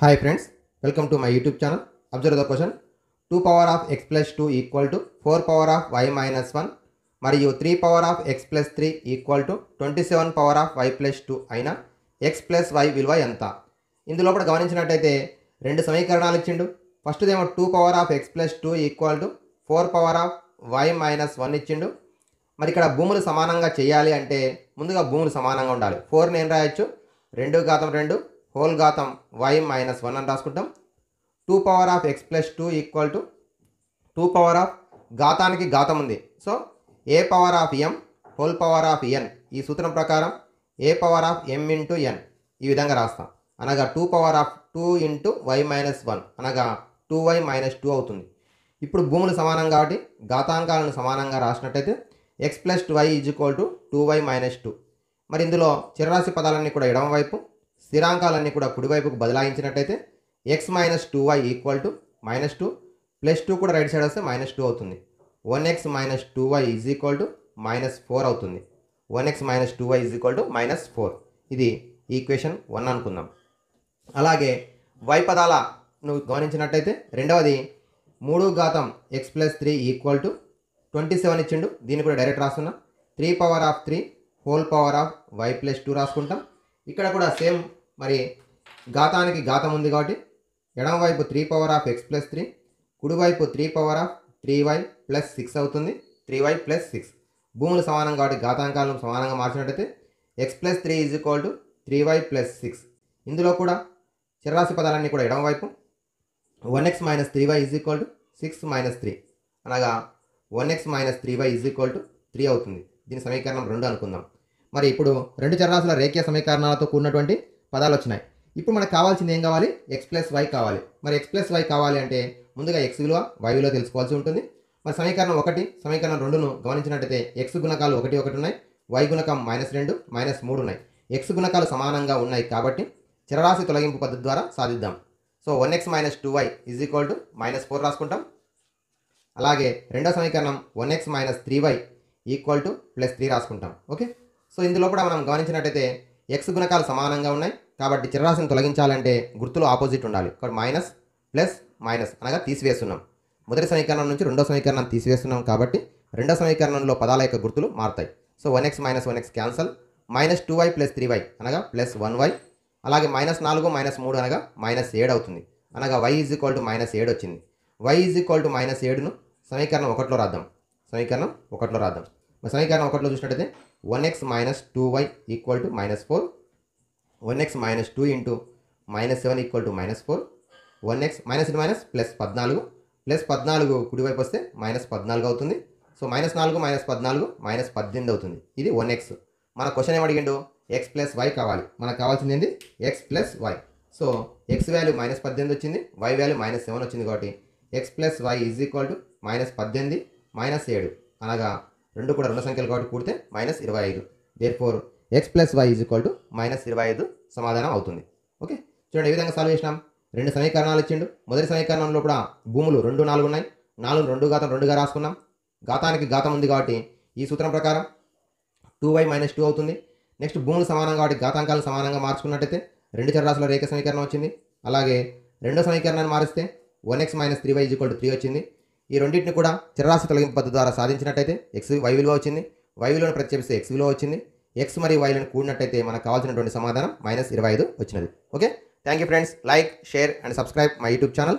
Hi friends, welcome to my YouTube channel. Observe the question. 2 power of x plus 2 equal to 4 power of y minus 1 మరియు 3 power of x plus 3 equal to 27 power of y plus 2 అయిన x plus y విలువ ఎంత? ఇందులో కూడా గమనించినట్టయితే రెండు సమీకరణాలు ఇచ్చిండు. ఫస్ట్ ఏమో 2 power of x plus 2 equal to 4 power of y minus 1 ఇచ్చిండు. మరి ఇక్కడ భూములు సమానంగా చేయాలి అంటే ముందుగా భూములు సమానంగా ఉండాలి. 4 నేను రాయొచ్చు 2 ఘాతం 2 హోల్ ఘాతం y మైనస్ 1 అని రాసుకుంటాం. 2 power of x plus 2 equal to 2 power of ఘాతానికి ఘాతం ఉంది. So a power of m whole power of n ఈ సూత్రం ప్రకారం a power of m into n ఈ విధంగా రాస్తాం. అనగా 2 power of 2 into y minus 1 అనగా 2y మైనస్ 2 అవుతుంది. ఇప్పుడు భూములు సమానం కాబట్టి ఘాతాంకాలను సమానంగా రాసినట్టయితే x plus 2y is equal to 2y minus 2. మరి ఇందులో చరరాశి పదాలన్నీ కూడా ఎడమవైపు స్థిరాంకాలన్నీ కూడా కుడివైపుకు బదలాయించినట్టయితే x minus 2y equal to minus 2 plus 2 కూడా రైట్ సైడ్ వస్తే మైనస్ 2 అవుతుంది. 1x minus 2y is equal to minus 4 అవుతుంది. 1x minus 2y is equal to minus 4. ఇది ఈక్వేషన్ 1 అనుకుందాం. అలాగే y పదాల నువ్వు గమనించినట్టయితే రెండవది 3 ఘాతం x ప్లస్ 3 ఈక్వల్ టు 27 ఇచ్చిండు. దీన్ని కూడా డైరెక్ట్ రాస్తున్నా. 3 power of 3 whole power of y plus 2 రాసుకుంటాం. ఇక్కడ కూడా సేమ్ మరి ఘాతానికి ఘాతం ఉంది కాబట్టి ఎడమవైపు 3 పవర్ ఆఫ్ x ప్లస్ 3 కుడివైపు 3 పవర్ ఆఫ్ 3y ప్లస్ 6 అవుతుంది. 3y ప్లస్ 6 భూములు సమానం కాబట్టి ఘాతాంకాలను సమానంగా మార్చినట్టయితే x plus 3 is equal to 3y plus 6. ఇందులో కూడా చరరాశి పదాలన్నీ కూడా ఎడమవైపు 1x minus 3y is equal to 6 minus 3 అనగా 1x minus 3y is equal to 3 అవుతుంది. దీని సమీకరణం 2 అనుకుందాం. మరి ఇప్పుడు రెండు చరరాశుల రేఖీయ సమీకరణాలతో కూడినటువంటి పదాలు వచ్చినాయి. ఇప్పుడు మనకు కావాల్సింది ఏం కావాలి? x ప్లస్ y కావాలి. మరి x ప్లస్ y కావాలి అంటే ముందుగా x విలువ y విలువ తెలుసుకోవాల్సి ఉంటుంది. మరి సమీకరణం 1 సమీకరణం 2ను గమనించినట్టయితే x గుణకాలు 1 1 ఉన్నాయి, y గుణకం -2 -3 ఉన్నాయి. x గుణకాలు సమానంగా ఉన్నాయి కాబట్టి చరరాశి తొలగింపు పద్ధతి ద్వారా సాధిద్దాం. So 1x minus 2y is equal to -4 రాసుకుంటాం. అలాగే రెండో సమీకరణం 1x minus 3y equal to +3 రాసుకుంటాం. ఓకే, సో ఇందులో కూడా మనం గమనించినట్టయితే x గుణకాలు సమానంగా ఉన్నాయి కాబట్టి చరరాశిని తొలగించాలంటే గుర్తులు ఆపోజిట్ ఉండాలి. ఇక్కడ మైనస్ ప్లస్ మైనస్ అనగా తీసివేస్తున్నాం. మొదటి సమీకరణం నుంచి రెండో సమీకరణం తీసివేస్తున్నాం కాబట్టి రెండో సమీకరణంలో పదాల యొక్క గుర్తులు మారుతాయి. So 1x minus 1x cancel, -2y plus 3y అనగా +1y, అలాగే -4 -3 అనగా -7 అవుతుంది. అనగా y ఈజ్ ఈక్వల్ టు -7 వచ్చింది. y ఈజ్ ఈక్వల్ టు -7ను సమీకరణం 1లో రాద్దాం. సమీకరణం 1లో రాద్దాం. మరి సమీకరణం 1లో చూసినట్టయితే 1x minus 2y equal to -4, 1x minus 2 into -7 equal to -4, 1x minus into minus +14 కుడివైపు వస్తే -14 అవుతుంది. సో -4 -14 -18 అవుతుంది. ఇది 1x. మన క్వశ్చన్ ఏమడిగిండు? x ప్లస్ y కావాలి. మనకు కావాల్సింది ఏంది? x plus y. So x value -18 వచ్చింది, y వాల్యూ -7 వచ్చింది కాబట్టి x plus y is equal to -18 -7 అనగా రెండు కూడా రెండు సంఖ్యలు కాబట్టి కూడితే -25. Therefore x plus y is equal to -25 సమాధానం అవుతుంది. ఓకే, చూడండి ఏ విధంగా సాల్వ్ చేసినాం. రెండు సమీకరణాలు ఇచ్చిండు. మొదటి సమీకరణంలో కూడా భూములు 2 4 ఉన్నాయి. 4 2 ఘాతం 2గా రాసుకున్నాం. ఘాతానికి ఘాతం ఉంది కాబట్టి ఈ సూత్రం ప్రకారం 2y మైనస్ 2 అవుతుంది. నెక్స్ట్ భూములు సమానం కాబట్టి ఘాతాంకాలు సమానంగా మార్చుకున్నట్టయితే రెండు చరరాశుల రేఖ సమీకరణం వచ్చింది. అలాగే రెండో సమీకరణాన్ని మారిస్తే 1x minus 3y is equal to 3 వచ్చింది. ఈ రెండింటిని కూడా చరరాశి తొలగింపు పద్ధతి ద్వారా సాధించినట్టయితే y విలువ వచ్చింది, y విలువను ప్రతిక్షేపిస్తే x విలువ వచ్చింది. x మరియు y లను కూడినట్టయితే మనకు కావాల్సినటువంటి సమాధానం -25 వచ్చినది. Okay, thank you friends. Like, share and subscribe my YouTube channel.